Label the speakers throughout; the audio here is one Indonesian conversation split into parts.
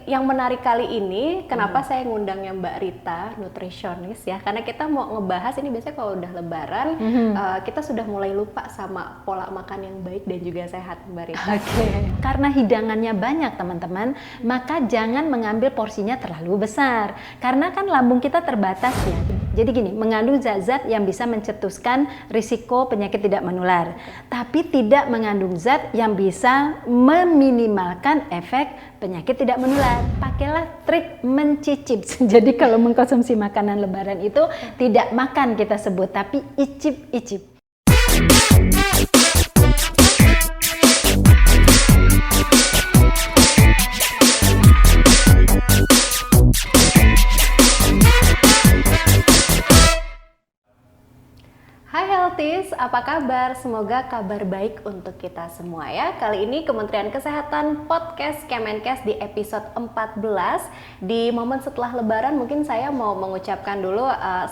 Speaker 1: yang menarik kali ini, kenapa saya ngundangnya Mbak Rita, nutritionist ya? Karena kita mau ngebahas ini biasanya kalau udah Lebaran, kita sudah mulai lupa sama pola makan yang baik dan juga sehat, Mbak Rita.
Speaker 2: Oke. Karena hidangannya banyak teman-teman, maka jangan mengambil porsinya terlalu besar. Karena kan lambung kita terbatas ya. Jadi gini, mengandung zat-zat yang bisa mencetuskan risiko penyakit tidak menular, tapi tidak mengandung zat yang bisa meminimalkan efek penyakit tidak menular. Pakailah trik mencicip. Jadi kalau mengkonsumsi makanan Lebaran itu tidak makan kita sebut, tapi icip-icip.
Speaker 1: Hai Healthies, apa kabar? Semoga kabar baik untuk kita semua ya. Kali ini Kementerian Kesehatan Podcast Kemenkes di episode 14. Di momen setelah Lebaran mungkin saya mau mengucapkan dulu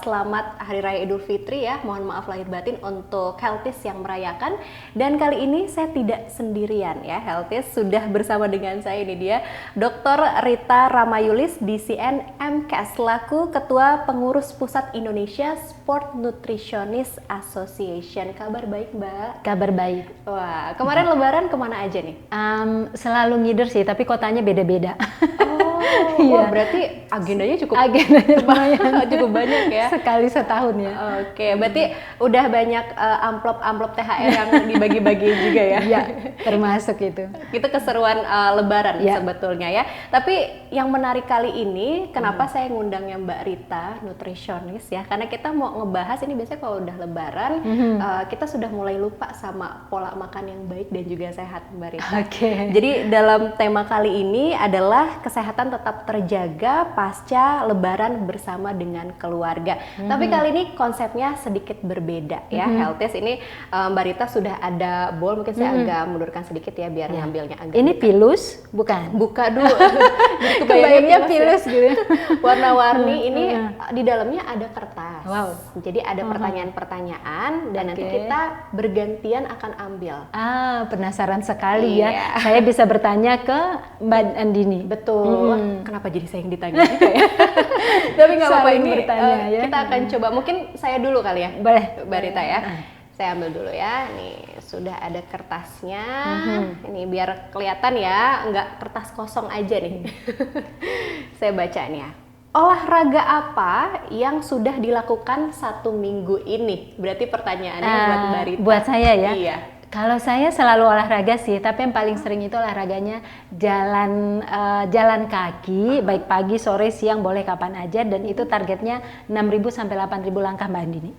Speaker 1: selamat Hari Raya Idul Fitri ya. Mohon maaf lahir batin untuk Healthies yang merayakan. Dan kali ini saya tidak sendirian ya Healthies. Sudah bersama dengan saya, ini dia Dr. Rita Ramayulis DCN MKes selaku Ketua Pengurus Pusat Indonesia Sport Nutritionist Association. Kabar baik Mbak?
Speaker 2: Kabar baik.
Speaker 1: Wah, kemarin Lebaran kemana aja nih?
Speaker 2: Selalu ngider sih, tapi kotanya beda-beda.
Speaker 1: Wah, berarti agendanya cukup cukup banyak ya?
Speaker 2: Sekali setahun ya.
Speaker 1: Oke, berarti udah banyak amplop-amplop THR yang dibagi-bagi juga ya?
Speaker 2: Iya, termasuk itu.
Speaker 1: Itu keseruan Lebaran sebetulnya ya. Tapi yang menarik kali ini, kenapa saya ngundangnya Mbak Rita, nutritionist ya? Karena kita mau ngebahas ini biasanya kalau udah Lebaran, kita sudah mulai lupa sama pola makan yang baik dan juga sehat, Mbak Rita. Jadi dalam tema kali ini adalah kesehatan tetap terjaga pasca Lebaran bersama dengan keluarga. Tapi kali ini konsepnya sedikit berbeda ya. Healthies ini Mbak Rita sudah ada bowl, mungkin saya agak mundurkan sedikit ya biar ngambilnya agak.
Speaker 2: Ini pilus, bukan?
Speaker 1: Buka dulu.
Speaker 2: Kebayangnya pilus gitu.
Speaker 1: Warna-warni ini di dalamnya ada kertas.
Speaker 2: Wow.
Speaker 1: Jadi ada pertanyaan-pertanyaan dan nanti kita bergantian akan ambil.
Speaker 2: Penasaran sekali ya. Saya bisa bertanya ke Mbak Andini.
Speaker 1: Betul. Kenapa jadi saya yang ditanya juga ya? Tapi nggak apa-apa, ini
Speaker 2: bertanya, ya.
Speaker 1: Kita akan coba. Mungkin saya dulu kali ya.
Speaker 2: Boleh.
Speaker 1: Mbak Rita ya. Saya ambil dulu ya. Nih sudah ada kertasnya. Ini biar kelihatan ya, nggak kertas kosong aja nih. Saya baca nih ya. Olahraga apa yang sudah dilakukan 1 minggu ini? Berarti pertanyaannya buat Mbak Rita.
Speaker 2: Buat saya ya?
Speaker 1: Iya.
Speaker 2: Kalau saya selalu olahraga sih, tapi yang paling sering itu olahraganya jalan kaki, baik pagi, sore, siang, boleh kapan aja, dan itu targetnya 6.000 sampai 8.000 langkah Mbak Andini.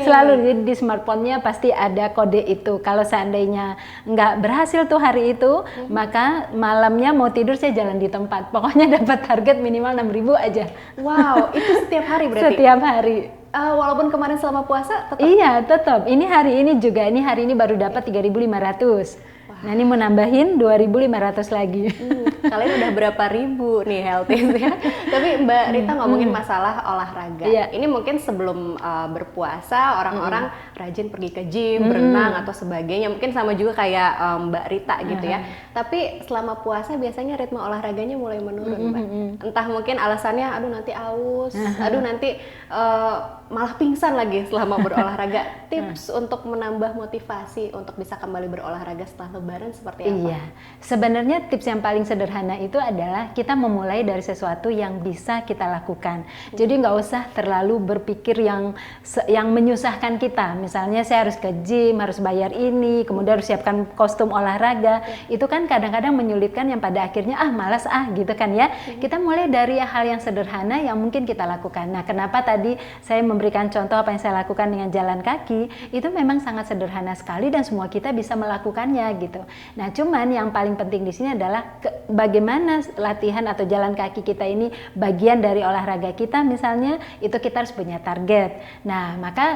Speaker 2: Selalu jadi di smartphone-nya pasti ada kode itu. Kalau seandainya nggak berhasil tuh hari itu, maka malamnya mau tidur saya jalan di tempat. Pokoknya dapat target minimal 6.000 aja.
Speaker 1: Wow, itu setiap hari berarti?
Speaker 2: Setiap hari.
Speaker 1: Walaupun kemarin selama puasa tetap?
Speaker 2: Iya, tetap. Ini hari ini juga, hari ini baru dapat 3.500. Nah ini mau nambahin 2.500 lagi.
Speaker 1: Kalian udah berapa ribu nih Healthies ya? Tapi Mbak Rita ngomongin masalah olahraga. Ini mungkin sebelum berpuasa orang-orang rajin pergi ke gym, berenang atau sebagainya. Mungkin sama juga kayak Mbak Rita gitu ya. Tapi selama puasa biasanya ritme olahraganya mulai menurun, Mbak. Entah mungkin alasannya, aduh nanti aus, aduh nanti malah pingsan lagi selama berolahraga. Tips untuk menambah motivasi untuk bisa kembali berolahraga setelah Lebaran seperti apa?
Speaker 2: Iya, sebenarnya tips yang paling sederhana itu adalah kita memulai dari sesuatu yang bisa kita lakukan. Jadi nggak usah terlalu berpikir yang menyusahkan kita. Misalnya saya harus ke gym, harus bayar ini, kemudian harus siapkan kostum olahraga. Itu kan kadang-kadang menyulitkan yang pada akhirnya malas gitu kan ya. Kita mulai dari hal yang sederhana yang mungkin kita lakukan. Nah, kenapa tadi saya memberikan contoh apa yang saya lakukan dengan jalan kaki, itu memang sangat sederhana sekali dan semua kita bisa melakukannya gitu. Nah, cuman yang paling penting di sini adalah bagaimana latihan atau jalan kaki kita ini bagian dari olahraga kita, misalnya itu kita harus punya target. Nah, maka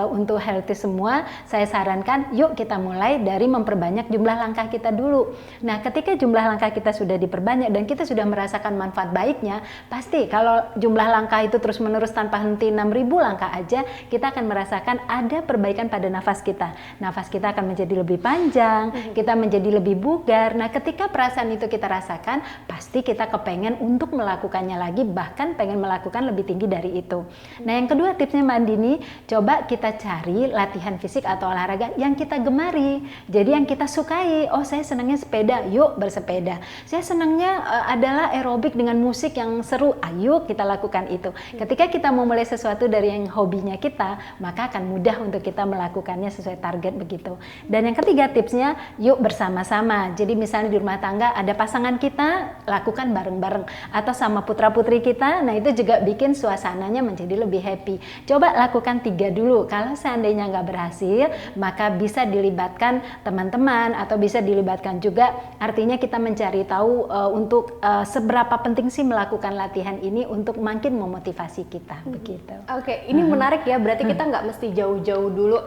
Speaker 2: untuk healthy semua saya sarankan yuk kita mulai dari memperbanyak jumlah langkah kita dulu. Nah, ketika jumlah langkah kita sudah diperbanyak dan kita sudah merasakan manfaat baiknya, pasti kalau jumlah langkah itu terus menerus tanpa henti 6.000 langkah langkah aja kita akan merasakan ada perbaikan pada nafas kita. Nafas kita akan menjadi lebih panjang, kita menjadi lebih bugar. Nah, ketika perasaan itu kita rasakan, pasti kita kepengen untuk melakukannya lagi, bahkan pengen melakukan lebih tinggi dari itu. Nah, yang kedua tipsnya Mbak Andini, coba kita cari latihan fisik atau olahraga yang kita gemari. Jadi yang kita sukai. Oh, saya senangnya sepeda, yuk bersepeda. Saya senangnya adalah aerobik dengan musik yang seru, ayo kita lakukan itu. Ketika kita memulai sesuatu dari yang hobinya kita, maka akan mudah untuk kita melakukannya sesuai target begitu. Dan yang ketiga tipsnya, yuk bersama-sama. Jadi misalnya di rumah tangga ada pasangan kita, lakukan bareng-bareng. Atau sama putra-putri kita, nah itu juga bikin suasananya menjadi lebih happy. Coba lakukan 3 dulu. Kalau seandainya nggak berhasil, maka bisa dilibatkan teman-teman atau bisa dilibatkan juga, artinya kita mencari tahu untuk seberapa penting sih melakukan latihan ini untuk makin memotivasi kita begitu.
Speaker 1: Oke, ini menarik ya, berarti kita nggak mesti jauh-jauh dulu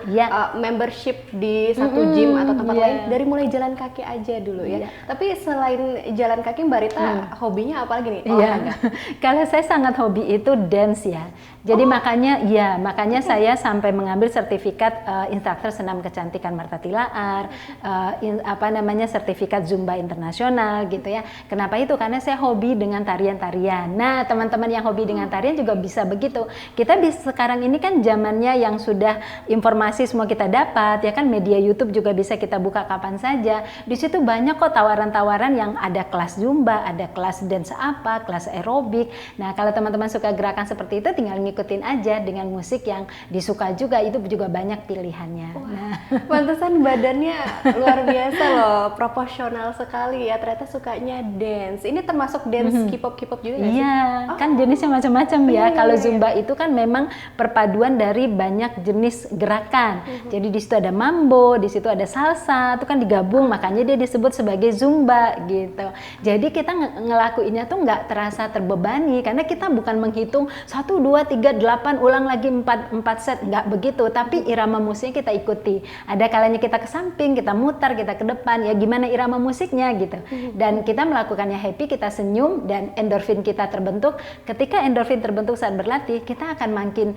Speaker 1: membership di satu gym atau tempat lain, dari mulai jalan kaki aja dulu ya. Tapi selain jalan kaki Mbak Rita hobinya apa lagi nih? Olahraga.
Speaker 2: Kalau saya sangat hobi itu dance ya. Jadi makanya saya sampai mengambil sertifikat instruktur senam kecantikan Martha Tilaar, sertifikat Zumba internasional gitu ya. Kenapa itu? Karena saya hobi dengan tarian-tarian. Nah, teman-teman yang hobi dengan tarian juga bisa begitu. Kita sekarang ini kan zamannya yang sudah informasi semua kita dapat, ya kan, media YouTube juga bisa kita buka kapan saja. Di situ banyak kok tawaran-tawaran yang ada kelas Zumba, ada kelas dance apa, kelas aerobik. Nah, kalau teman-teman suka gerakan seperti itu, tinggal ngikutin aja dengan musik yang disuka juga, itu juga banyak pilihannya.
Speaker 1: Nah, pantesan badannya luar biasa loh, proporsional sekali ya, ternyata sukanya dance. Ini termasuk dance K-pop juga nggak sih?
Speaker 2: Iya, kan jenisnya macam-macam ya. Kalau Zumba itu kan memang perpaduan dari banyak jenis gerakan. Jadi di situ ada mambo, di situ ada salsa, itu kan digabung, makanya dia disebut sebagai Zumba gitu. Jadi kita ngelakuinnya tuh nggak terasa terbebani, karena kita bukan menghitung 1, 2, 3, 8, ulang lagi 4 set, nggak begitu. Tapi irama musiknya kita ikuti. Ada kalanya kita ke samping, kita mutar, kita ke depan, ya gimana irama musiknya gitu. Dan kita melakukannya happy, kita senyum, dan endorfin kita terbentuk. Ketika endorfin terbentuk saat berlatih, kita akan makin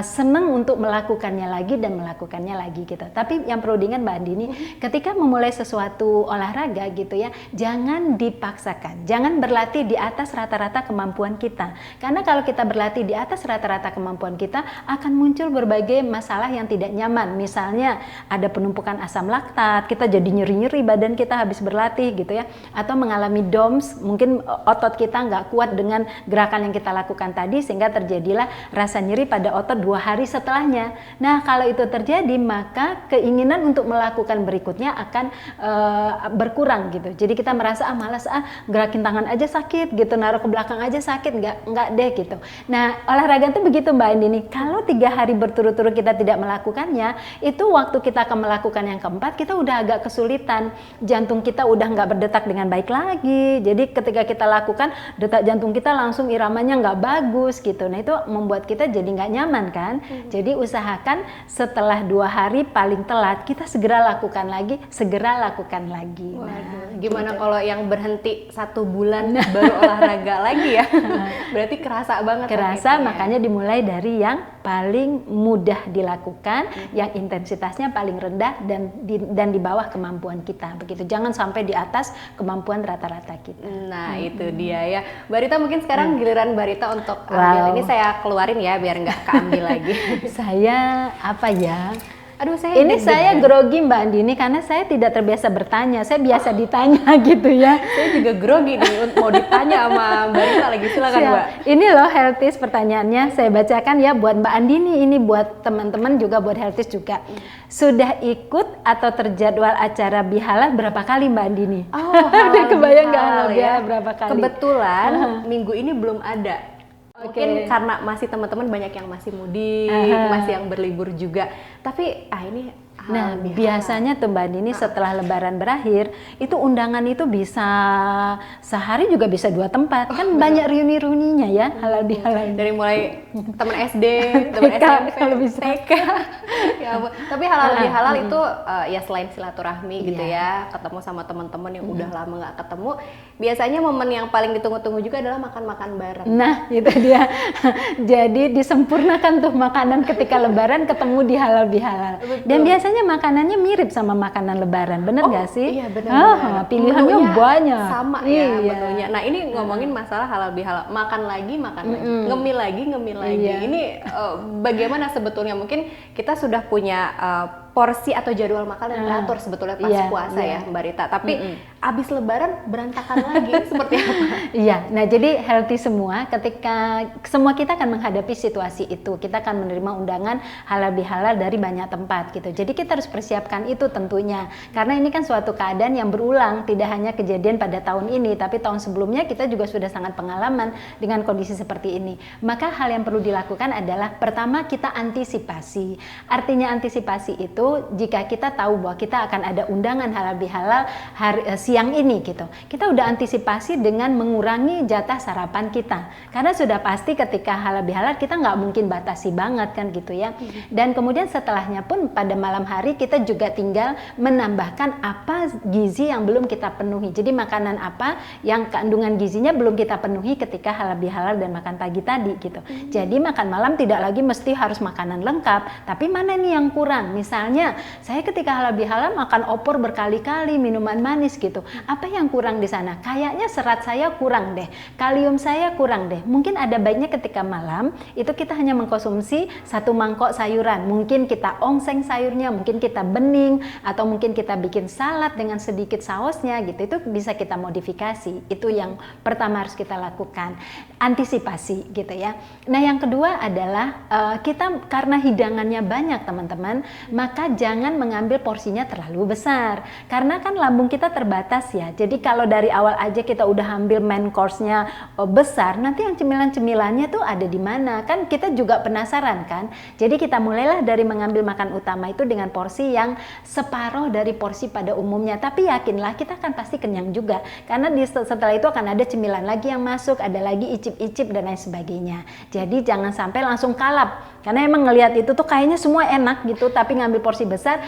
Speaker 2: senang untuk melakukannya lagi dan melakukannya lagi gitu. Tapi yang perlu diingat Mbak Andini, ketika memulai sesuatu olahraga gitu ya, jangan dipaksakan. Jangan berlatih di atas rata-rata kemampuan kita. Karena kalau kita berlatih di atas rata-rata kemampuan kita, akan muncul berbagai masalah yang tidak nyaman. Misalnya ada penumpukan asam laktat, kita jadi nyeri-nyeri badan kita habis berlatih gitu ya. Atau mengalami DOMS, mungkin otot kita nggak kuat dengan gerakan yang kita lakukan tadi, sehingga terjadilah rasa nyeri pada otot 2 hari setelahnya. Nah, kalau itu terjadi, maka keinginan untuk melakukan berikutnya akan berkurang gitu. Jadi kita merasa malas, gerakin tangan aja sakit gitu, naruh ke belakang aja sakit, nggak deh gitu. Nah, olahraga itu begitu Mbak Andini. Kalau 3 hari berturut-turut kita tidak melakukannya, itu waktu kita akan melakukan yang keempat, kita udah agak kesulitan. Jantung kita udah nggak berdetak dengan baik lagi. Jadi ketika kita lakukan, detak jantung kita langsung iramanya nggak bagus gitu. Nah, itu membuat kita jadi nggak nyaman kan. Jadi usahakan setelah 2 hari paling telat, kita segera lakukan lagi.
Speaker 1: Waduh, gimana gitu. Kalau yang berhenti 1 bulan baru olahraga lagi ya? Berarti kerasa banget.
Speaker 2: Kerasa, makanya dimulai dari yang paling mudah dilakukan, yang intensitasnya paling rendah dan di bawah kemampuan kita begitu. Jangan sampai di atas kemampuan rata-rata kita.
Speaker 1: Nah, itu dia ya. Mbak Rita, mungkin sekarang giliran Mbak Rita untuk ambil. Ini saya keluarin ya biar nggak keambil lagi.
Speaker 2: Saya apa ya?
Speaker 1: Aduh, saya
Speaker 2: grogi Mbak Andini karena saya tidak terbiasa bertanya, saya biasa ditanya gitu ya.
Speaker 1: Saya juga grogi nih mau ditanya sama Mbak Rita lagi, silakan Mbak.
Speaker 2: Ini loh Healthies pertanyaannya, saya bacakan ya buat Mbak Andini, ini buat teman-teman juga, buat Healthies juga. Sudah ikut atau terjadwal acara Bihalal berapa kali Mbak Andini?
Speaker 1: Oh,
Speaker 2: udah kebayang nggak ya berapa kali?
Speaker 1: Kebetulan minggu ini belum ada. Mungkin karena masih teman-teman banyak yang masih mudik, masih yang berlibur juga. Tapi ini
Speaker 2: biasanya tuh Mbak Andini setelah Lebaran berakhir, itu undangan itu bisa sehari juga bisa 2 tempat. Kan banyak reuni-reuninya ya, halal bihalal.
Speaker 1: Dari mulai teman SD, teman SMP,
Speaker 2: kalau bisa.
Speaker 1: TK. Ya ampun. Tapi halal bihalal itu ya selain silaturahmi gitu
Speaker 2: Iya.
Speaker 1: ya, ketemu sama teman-teman yang udah lama nggak ketemu, biasanya momen yang paling ditunggu-tunggu juga adalah makan-makan bareng.
Speaker 2: Nah, itu dia. Jadi disempurnakan tuh makanan ketika lebaran ketemu di halal bihalal. Dan biasanya makanannya mirip sama makanan lebaran, bener nggak sih?
Speaker 1: Iya benar.
Speaker 2: Pilihannya
Speaker 1: Menunya
Speaker 2: banyak.
Speaker 1: sama ya
Speaker 2: Iya.
Speaker 1: menunya. Nah ini ngomongin masalah halal bihalal, makan lagi, ngemil lagi.
Speaker 2: Iya.
Speaker 1: Ini bagaimana sebetulnya? Mungkin kita sudah punya porsi atau jadwal makan yang teratur sebetulnya pas
Speaker 2: Iya,
Speaker 1: puasa
Speaker 2: iya.
Speaker 1: ya Mbak Rita. Tapi abis lebaran berantakan lagi, seperti apa?
Speaker 2: Iya, nah jadi healthy semua ketika semua kita akan menghadapi situasi itu. Kita akan menerima undangan halal bihalal dari banyak tempat gitu. Jadi kita harus persiapkan itu tentunya. Karena ini kan suatu keadaan yang berulang, tidak hanya kejadian pada tahun ini, tapi tahun sebelumnya kita juga sudah sangat pengalaman dengan kondisi seperti ini. Maka hal yang perlu dilakukan adalah pertama kita antisipasi. Artinya antisipasi itu jika kita tahu bahwa kita akan ada undangan halal bihalal siang ini gitu, kita udah antisipasi dengan mengurangi jatah sarapan kita, karena sudah pasti ketika halal bihalal kita nggak mungkin batasi banget kan gitu ya. Dan kemudian setelahnya pun pada malam hari kita juga tinggal menambahkan apa gizi yang belum kita penuhi. Jadi makanan apa yang kandungan gizinya belum kita penuhi ketika halal bihalal dan makan pagi tadi gitu. Jadi makan malam tidak lagi mesti harus makanan lengkap, tapi mana nih yang kurang. Misalnya saya ketika halal bihalal makan opor berkali-kali, minuman manis gitu. Apa yang kurang di sana? Kayaknya serat saya kurang deh, kalium saya kurang deh. Mungkin ada baiknya ketika malam itu kita hanya mengkonsumsi 1 mangkok sayuran. Mungkin kita ongseng sayurnya, mungkin kita bening, atau mungkin kita bikin salad dengan sedikit sausnya gitu. Itu bisa kita modifikasi. Itu yang pertama harus kita lakukan, antisipasi gitu ya. Nah yang kedua adalah kita karena hidangannya banyak teman-teman, maka jangan mengambil porsinya terlalu besar, karena kan lambung kita terbatas ya. Jadi kalau dari awal aja kita udah ambil main course-nya besar, nanti yang cemilan-cemilannya tuh ada di mana? Kan kita juga penasaran kan. Jadi kita mulailah dari mengambil makan utama itu dengan porsi yang separuh dari porsi pada umumnya. Tapi yakinlah kita akan pasti kenyang juga, karena setelah itu akan ada cemilan lagi yang masuk, ada lagi icip-icip dan lain sebagainya. Jadi jangan sampai langsung kalap, karena emang ngelihat itu tuh kayaknya semua enak gitu, tapi ngambil porsi besar,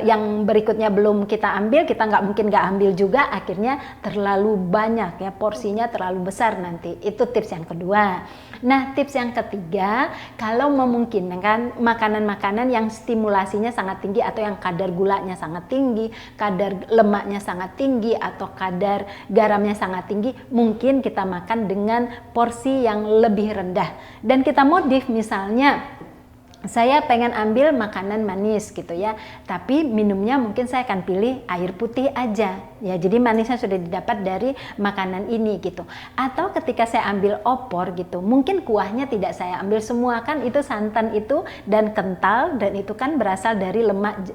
Speaker 2: yang berikutnya belum kita ambil, kita mungkin nggak ambil juga, akhirnya terlalu banyak ya, porsinya terlalu besar nanti. Itu tips yang kedua. Nah tips yang ketiga, kalau memungkinkan makanan-makanan yang stimulasinya sangat tinggi atau yang kadar gulanya sangat tinggi, kadar lemaknya sangat tinggi, atau kadar garamnya sangat tinggi, mungkin kita makan dengan porsi yang lebih rendah. Dan kita modif, misalnya saya pengen ambil makanan manis gitu ya, tapi minumnya mungkin saya akan pilih air putih aja ya, jadi manisnya sudah didapat dari makanan ini gitu. Atau ketika saya ambil opor gitu, mungkin kuahnya tidak saya ambil semua, kan itu santan itu dan kental, dan itu kan berasal dari lemak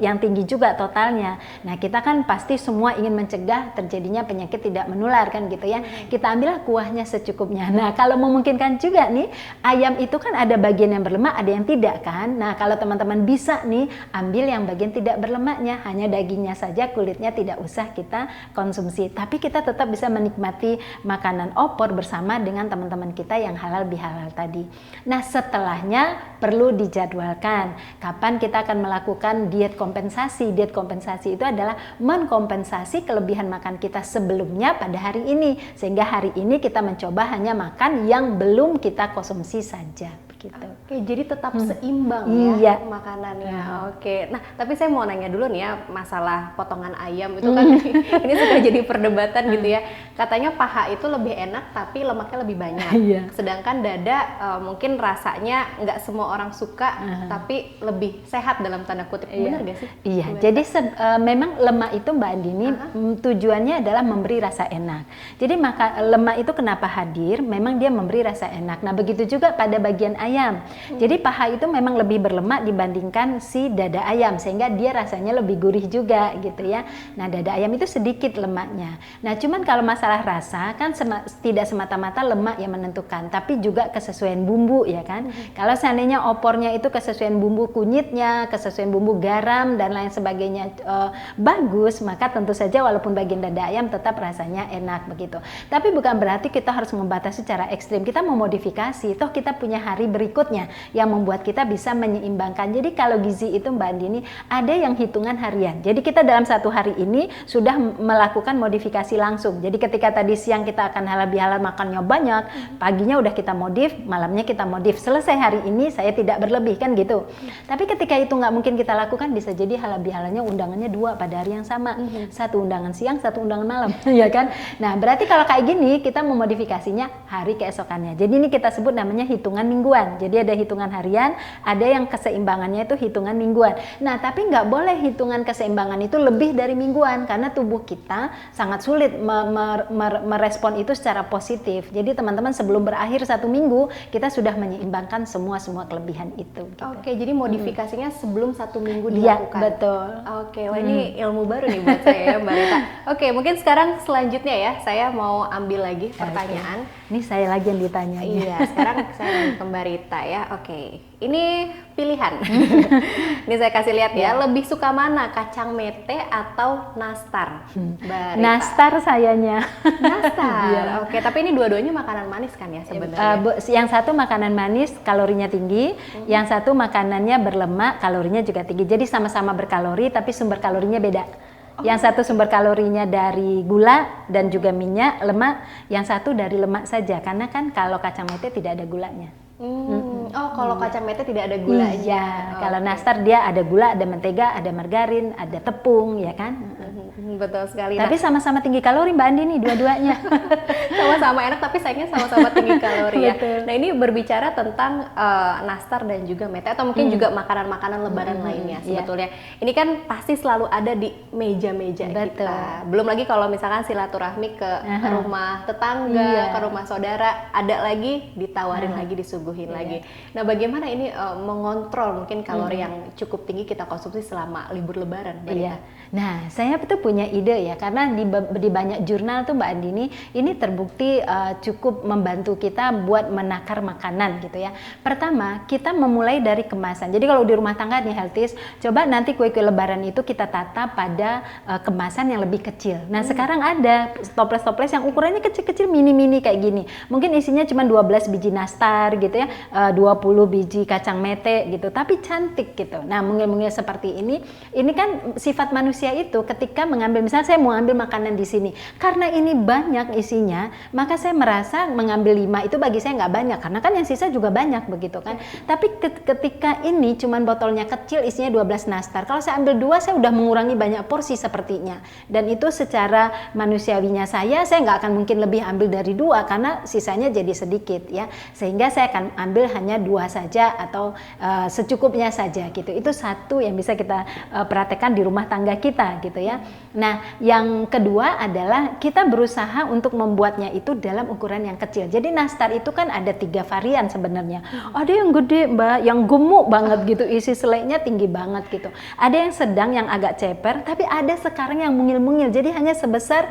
Speaker 2: yang tinggi juga totalnya. Nah kita kan pasti semua ingin mencegah terjadinya penyakit tidak menular kan gitu ya, kita ambillah kuahnya secukupnya. Nah kalau memungkinkan juga nih, ayam itu kan ada bagian yang berlemak, ada yang tidak kan. Nah kalau teman-teman bisa nih ambil yang bagian tidak berlemaknya, hanya dagingnya saja, kulitnya tidak usah kita konsumsi, tapi kita tetap bisa menikmati makanan opor bersama dengan teman-teman kita yang halal bihalal tadi. Nah setelahnya perlu dijadwalkan kapan kita akan melakukan diet kompensasi. Diet kompensasi itu adalah mengkompensasi kelebihan makan kita sebelumnya pada hari ini, sehingga hari ini kita mencoba hanya makan yang belum kita konsumsi saja. Gitu.
Speaker 1: Oke, jadi tetap seimbang
Speaker 2: ya
Speaker 1: makanannya. Oke, nah tapi saya mau nanya dulu nih ya, masalah potongan ayam itu kan ini suka jadi perdebatan gitu ya. Katanya paha itu lebih enak tapi lemaknya lebih banyak. Sedangkan dada mungkin rasanya nggak semua orang suka, tapi lebih sehat dalam tanda kutip. Benar gak sih?
Speaker 2: Iya, jadi memang lemak itu Mbak Andini tujuannya adalah memberi rasa enak. Jadi lemak itu kenapa hadir? Memang dia memberi rasa enak. Nah begitu juga pada bagian ayam. Jadi paha itu memang lebih berlemak dibandingkan si dada ayam, sehingga dia rasanya lebih gurih juga gitu ya. Nah dada ayam itu sedikit lemaknya. Nah cuman kalau masalah rasa kan tidak semata-mata lemak yang menentukan, tapi juga kesesuaian bumbu ya kan. Kalau seandainya opornya itu kesesuaian bumbu kunyitnya, kesesuaian bumbu garam dan lain sebagainya bagus, maka tentu saja walaupun bagian dada ayam tetap rasanya enak begitu. Tapi bukan berarti kita harus membatasi secara ekstrim. Kita memodifikasi, toh kita punya hari berikutnya yang membuat kita bisa menyeimbangkan. Jadi kalau gizi itu Mbak Andini ada yang hitungan harian. Jadi kita dalam satu hari ini sudah melakukan modifikasi langsung. Jadi ketika tadi siang kita akan halal bihalal makannya banyak, paginya udah kita modif, malamnya kita modif. Selesai hari ini saya tidak berlebih kan gitu. Tapi ketika itu nggak mungkin kita lakukan, bisa jadi halal bihalalnya undangannya 2 pada hari yang sama. Satu undangan siang, satu undangan malam, ya kan? Nah, berarti kalau kayak gini kita memodifikasinya hari keesokannya. Jadi ini kita sebut namanya hitungan mingguan. Jadi ada hitungan harian, ada yang keseimbangannya itu hitungan mingguan. Nah, tapi nggak boleh hitungan keseimbangan itu lebih dari mingguan karena tubuh kita sangat sulit merespon itu secara positif. Jadi teman-teman sebelum berakhir 1 minggu kita sudah menyeimbangkan semua kelebihan itu. Gitu.
Speaker 1: Oke, jadi modifikasinya sebelum 1 minggu
Speaker 2: Iya,
Speaker 1: dilakukan.
Speaker 2: betul.
Speaker 1: Oke, wah ini ilmu baru nih buat saya ya Mbak Rita. Oke, mungkin sekarang selanjutnya ya, saya mau ambil lagi pertanyaan.
Speaker 2: Ini saya lagi yang ditanya.
Speaker 1: Iya, sekarang saya ke Mbak Rita ya. Oke, ini pilihan. Ini saya kasih lihat ya, lebih suka mana, kacang mete atau nastar? Mbak Rita.
Speaker 2: Nastar sayanya.
Speaker 1: Nastar.
Speaker 2: Iya.
Speaker 1: Oke, tapi ini dua-duanya makanan manis kan ya sebenarnya?
Speaker 2: Yang satu makanan manis, kalorinya tinggi. Yang satu makanannya berlemak, kalorinya juga tinggi. Jadi sama-sama berkalori, tapi sumber kalorinya beda. Yang satu sumber kalorinya dari gula dan juga minyak, lemak. Yang satu dari lemak saja, karena kan kalau kacang mete tidak ada gulanya.
Speaker 1: Oh, kalau kacang mete tidak ada gulanya.
Speaker 2: Iya, kalau nastar dia ada gula, ada mentega, ada margarin, ada tepung, ya kan?
Speaker 1: Betul sekali.
Speaker 2: Tapi sama-sama tinggi kalori Mbak Andi nih dua-duanya.
Speaker 1: Sama-sama enak tapi sayangnya sama-sama tinggi kalori ya.
Speaker 2: Betul.
Speaker 1: Nah, ini berbicara tentang nastar dan juga mete atau mungkin juga makanan-makanan lebaran lainnya sebetulnya. Ini kan pasti selalu ada di meja-meja kita. Belum lagi kalau misalkan silaturahmi ke rumah tetangga, ke rumah saudara, ada lagi ditawarin lagi, disuguhin lagi. Nah, bagaimana ini mengontrol mungkin kalori yang cukup tinggi kita konsumsi selama libur lebaran, Mbak Rita?
Speaker 2: Nah, saya tuh punya ide ya, karena di banyak jurnal tuh Mbak Andini, ini terbukti cukup membantu kita buat menakar makanan gitu ya. Pertama, kita memulai dari kemasan. Jadi kalau di rumah tangga nih Healthies, coba nanti kue-kue lebaran itu kita tata pada kemasan yang lebih kecil. Nah, sekarang ada toples-toples yang ukurannya kecil-kecil, mini-mini kayak gini. Mungkin isinya cuma 12 biji nastar gitu ya, 20 biji kacang mete gitu, tapi cantik gitu. Nah, mungil-mungil seperti ini kan sifat manusia itu ketika mengambil, misalnya saya mau ambil makanan di sini, karena ini banyak isinya, maka saya merasa mengambil 5 itu bagi saya nggak banyak, karena kan yang sisa juga banyak begitu kan. Tapi ketika ini cuman botolnya kecil, isinya 12 nastar, kalau saya ambil 2 saya udah mengurangi banyak porsi sepertinya, dan itu secara manusiawinya saya nggak akan mungkin lebih ambil dari 2 karena sisanya jadi sedikit ya, sehingga saya akan ambil hanya 2 saja atau secukupnya saja gitu. Itu satu yang bisa kita praktekkan di rumah tangga kita gitu ya. Nah, yang kedua adalah kita berusaha untuk membuatnya itu dalam ukuran yang kecil. Jadi nastar itu kan ada 3 varian sebenarnya. Ada yang gede Mbak, yang gemuk banget gitu, isi selainya tinggi banget gitu. Ada yang sedang, yang agak ceper, tapi ada sekarang yang mungil-mungil. Jadi hanya sebesar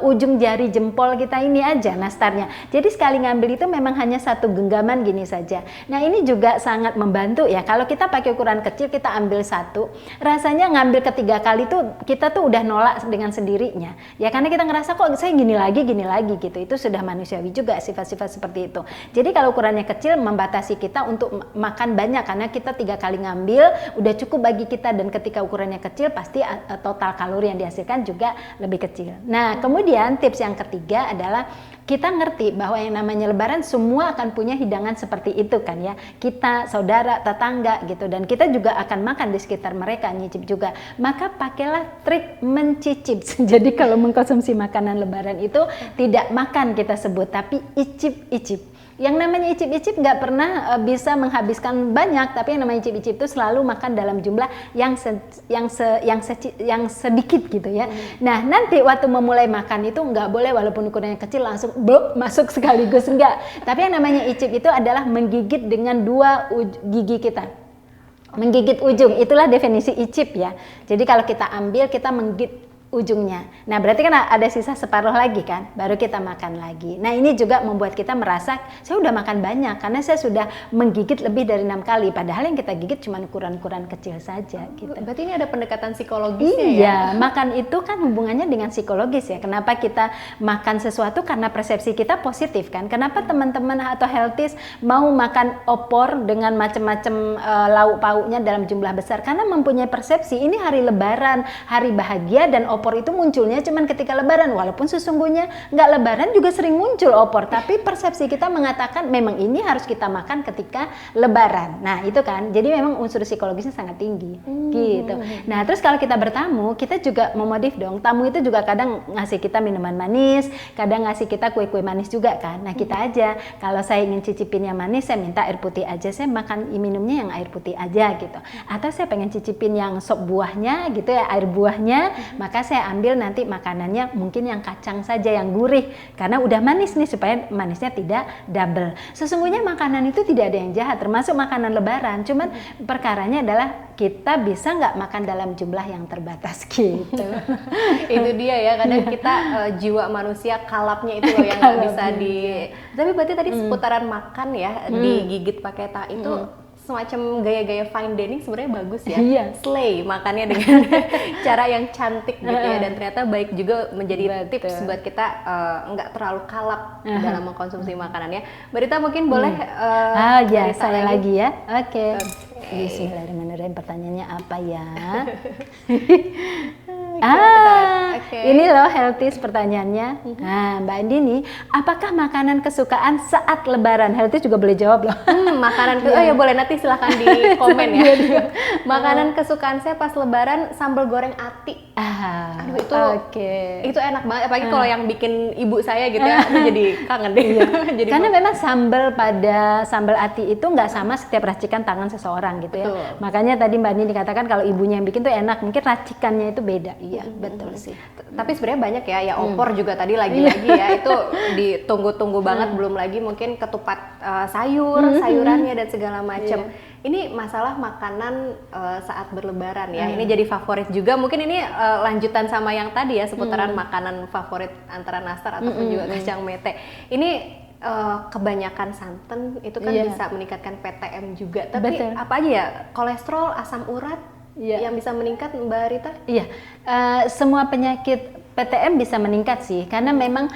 Speaker 2: ujung jari jempol kita ini aja nastarnya. Jadi sekali ngambil itu memang hanya 1 genggaman gini saja. Nah, ini juga sangat membantu ya. Kalau kita pakai ukuran kecil, kita ambil 1, rasanya ngambil ketiga kali tuh kita tuh udah nolak dengan sendirinya ya, karena kita ngerasa kok saya gini lagi gitu. Itu sudah manusiawi juga sifat-sifat seperti itu. Jadi kalau ukurannya kecil membatasi kita untuk makan banyak, karena kita 3 kali ngambil udah cukup bagi kita, dan ketika ukurannya kecil pasti total kalori yang dihasilkan juga lebih kecil. Nah, kemudian tips yang ketiga adalah kita ngerti bahwa yang namanya lebaran semua akan punya hidangan seperti itu kan ya, kita, saudara, tetangga gitu, dan kita juga akan makan di sekitar mereka, nyicip juga. Maka pakailah trik mencicip. Jadi kalau mengkonsumsi makanan lebaran itu tidak makan kita sebut, tapi icip-icip. Yang namanya icip-icip nggak pernah bisa menghabiskan banyak, tapi yang namanya icip-icip itu selalu makan dalam jumlah yang sedikit gitu ya. Nah, nanti waktu memulai makan itu nggak boleh walaupun ukurannya kecil langsung masuk sekaligus, enggak. Tapi yang namanya icip itu adalah menggigit dengan 2 gigi kita. Menggigit ujung, itulah definisi icip ya. Jadi kalau kita ambil, kita menggigit ujungnya. Nah, berarti kan ada sisa separuh lagi kan, baru kita makan lagi. Nah, ini juga membuat kita merasa saya udah makan banyak karena saya sudah menggigit lebih dari 6 kali, padahal yang kita gigit cuma ukuran-ukuran kecil saja gitu.
Speaker 1: Berarti ini ada pendekatan psikologisnya ya?
Speaker 2: Iya, makan itu kan hubungannya dengan psikologis ya. Kenapa kita makan sesuatu? Karena persepsi kita positif kan. Kenapa teman-teman atau healthies mau makan opor dengan macam-macam lauk pauknya dalam jumlah besar? Karena mempunyai persepsi ini hari lebaran, hari bahagia, dan opor itu munculnya cuman ketika lebaran, walaupun sesungguhnya nggak lebaran juga sering muncul opor, tapi persepsi kita mengatakan memang ini harus kita makan ketika lebaran. Nah itu kan, jadi memang unsur psikologisnya sangat tinggi gitu. Nah terus kalau kita bertamu, kita juga memodif dong, tamu itu juga kadang ngasih kita minuman manis, kadang ngasih kita kue-kue manis juga kan. Nah kita aja, kalau saya ingin cicipin yang manis, saya minta air putih aja, saya makan minumnya yang air putih aja gitu. Atau saya pengen cicipin yang sop buahnya gitu ya, air buahnya, maka saya ambil nanti makanannya mungkin yang kacang saja yang gurih karena udah manis nih supaya manisnya tidak double. Sesungguhnya makanan itu tidak ada yang jahat, termasuk makanan lebaran, cuman perkaranya adalah kita bisa nggak makan dalam jumlah yang terbatas gitu.
Speaker 1: Itu dia ya, kadang kita jiwa manusia kalapnya itu loh yang nggak bisa tapi berarti tadi seputaran makan ya, digigit pakai itu semacam gaya-gaya fine dining sebenarnya bagus ya. Slay makannya dengan cara yang cantik gitu ya, dan ternyata baik juga menjadi tips buat kita nggak terlalu kalap dalam mengkonsumsi makanannya. Mbak Rita mungkin boleh
Speaker 2: ya saya lagi ya. Oke. Bismillahirrahmanirrahim, pertanyaannya apa ya? Ini loh healthies pertanyaannya. Nah, Mbak Andini, apakah makanan kesukaan saat lebaran? Healthies juga boleh jawab loh.
Speaker 1: Makanan ya boleh, nanti silahkan di komen ya. Makanan kesukaan saya pas lebaran sambal goreng ati. Aduh itu enak banget, apalagi kalau yang bikin ibu saya gitu ya, aku jadi kangen deh. Jadi
Speaker 2: karena memang sambal ati itu nggak sama setiap racikan tangan seseorang gitu ya. Makanya tadi Mbak Andini dikatakan kalau ibunya yang bikin tuh enak, mungkin racikannya itu beda. Iya, betul sih.
Speaker 1: Tapi sebenarnya banyak ya opor juga tadi lagi-lagi ya, itu ditunggu-tunggu banget, belum lagi mungkin ketupat sayurannya dan segala macam. Ini masalah makanan saat berlebaran ya, ini jadi favorit juga. Mungkin ini lanjutan sama yang tadi ya, seputaran makanan favorit antara nastar ataupun juga kacang mete. Ini kebanyakan santan itu kan bisa meningkatkan PTM juga. Tapi apa aja ya, kolesterol, asam urat yang bisa meningkat, Mbak Rita?
Speaker 2: Iya, semua penyakit PTM bisa meningkat sih, karena memang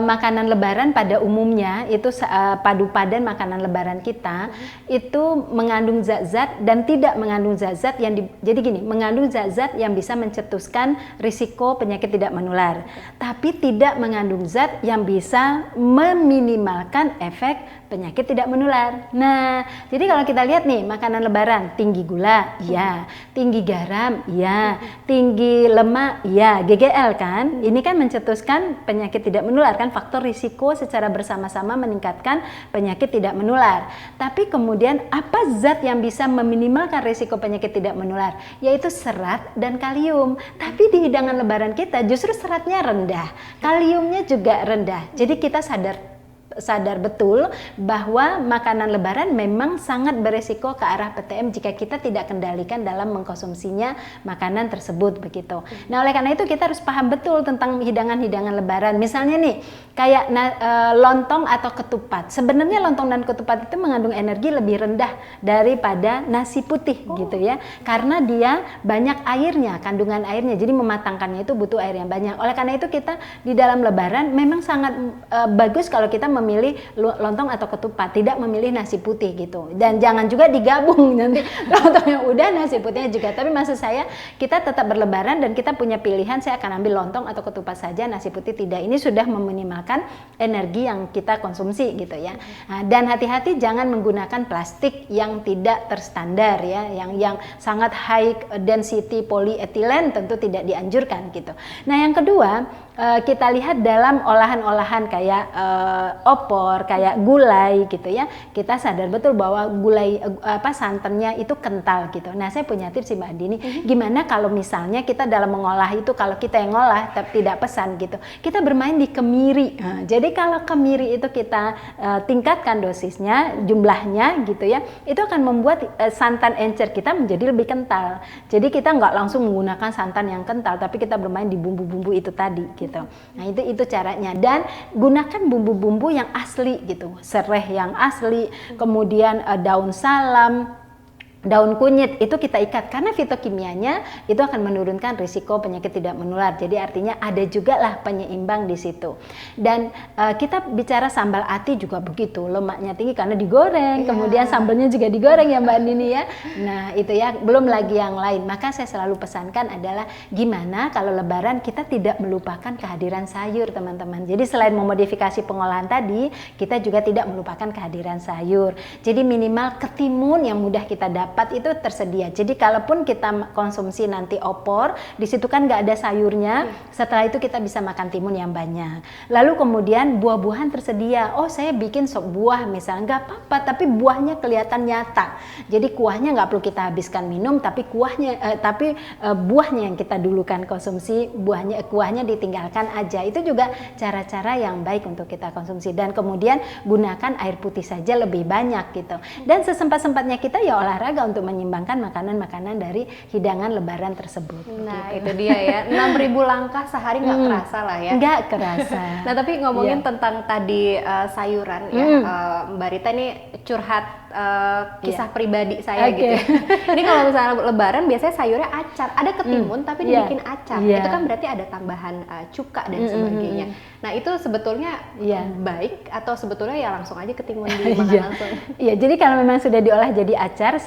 Speaker 2: makanan lebaran pada umumnya itu padu padan makanan lebaran kita itu mengandung zat-zat dan tidak mengandung zat-zat yang jadi gini, mengandung zat-zat yang bisa mencetuskan risiko penyakit tidak menular, tapi tidak mengandung zat yang bisa meminimalkan efek penyakit tidak menular. Nah, jadi kalau kita lihat nih makanan lebaran, tinggi gula, ya, tinggi garam, ya, tinggi lemak, ya, GGL kan, ini kan mencetuskan penyakit tidak menular kan, faktor risiko secara bersama-sama meningkatkan penyakit tidak menular. Tapi kemudian apa zat yang bisa meminimalkan risiko penyakit tidak menular? Yaitu serat dan kalium. Tapi di hidangan lebaran kita justru seratnya rendah, kaliumnya juga rendah. Jadi kita sadar betul bahwa makanan lebaran memang sangat beresiko ke arah PTM jika kita tidak kendalikan dalam mengkonsumsinya makanan tersebut begitu. Nah, oleh karena itu kita harus paham betul tentang hidangan-hidangan lebaran. Misalnya nih, kayak lontong atau ketupat. Sebenarnya lontong dan ketupat itu mengandung energi lebih rendah daripada nasi putih gitu ya. Karena dia banyak airnya, kandungan airnya. Jadi mematangkannya itu butuh air yang banyak. Oleh karena itu kita di dalam lebaran memang sangat bagus kalau kita memilih lontong atau ketupat, tidak memilih nasi putih gitu. Dan jangan juga digabung nanti lontongnya udah nasi putihnya juga. Tapi maksud saya kita tetap berlebaran dan kita punya pilihan, saya akan ambil lontong atau ketupat saja, nasi putih tidak. Ini sudah meminimalkan energi yang kita konsumsi gitu ya. Nah, dan hati-hati jangan menggunakan plastik yang tidak terstandar ya, yang sangat high density polyethylene tentu tidak dianjurkan gitu. Nah, yang kedua, kita lihat dalam olahan-olahan kayak opor, kayak gulai gitu ya, kita sadar betul bahwa gulai santannya itu kental gitu. Nah, saya punya tips sih Mbak Andini, gimana kalau misalnya kita dalam mengolah itu, kalau kita yang ngolah tapi tidak pesan gitu, kita bermain di kemiri. Nah, jadi kalau kemiri itu kita tingkatkan dosisnya, jumlahnya gitu ya, itu akan membuat santan encer kita menjadi lebih kental. Jadi kita nggak langsung menggunakan santan yang kental, tapi kita bermain di bumbu-bumbu itu tadi gitu. Nah, itu caranya. Dan gunakan bumbu-bumbu yang asli gitu, sereh yang asli, kemudian daun salam, daun kunyit itu kita ikat, karena fitokimianya itu akan menurunkan risiko penyakit tidak menular. Jadi artinya ada juga lah penyeimbang di situ. Dan kita bicara sambal ati juga begitu, lemaknya tinggi karena digoreng, kemudian sambalnya juga digoreng ya Mbak Andini ya. Nah, itu ya, belum lagi yang lain. Maka saya selalu pesankan adalah gimana kalau lebaran kita tidak melupakan kehadiran sayur, teman-teman. Jadi selain memodifikasi pengolahan tadi, kita juga tidak melupakan kehadiran sayur. Jadi minimal ketimun yang mudah kita dapat itu tersedia. Jadi kalaupun kita konsumsi nanti opor, di situ kan nggak ada sayurnya. Setelah itu kita bisa makan timun yang banyak. Lalu kemudian buah-buahan tersedia. Oh, saya bikin sop buah misalnya, nggak apa-apa, tapi buahnya kelihatan nyata. Jadi kuahnya nggak perlu kita habiskan minum, tapi buahnya yang kita dulukan konsumsi, kuahnya ditinggalkan aja. Itu juga cara-cara yang baik untuk kita konsumsi. Dan kemudian gunakan air putih saja lebih banyak gitu. Dan sesempat-sempatnya kita ya olahraga untuk menyimbangkan makanan-makanan dari hidangan lebaran tersebut.
Speaker 1: Nah,
Speaker 2: gitu.
Speaker 1: itu dia ya, 6.000 langkah sehari nggak kerasa lah ya.
Speaker 2: Nggak kerasa.
Speaker 1: Nah, tapi ngomongin tentang tadi sayuran ya, Mbak Rita ini curhat kisah pribadi saya gitu ya. Ini kalau misalnya lebaran biasanya sayurnya acar, ada ketimun tapi dibikin acar. Itu kan berarti ada tambahan cuka dan sebagainya. Nah, itu sebetulnya baik atau sebetulnya ya langsung aja ketimun dimakan langsung? Iya,
Speaker 2: jadi kalau memang sudah diolah jadi acar,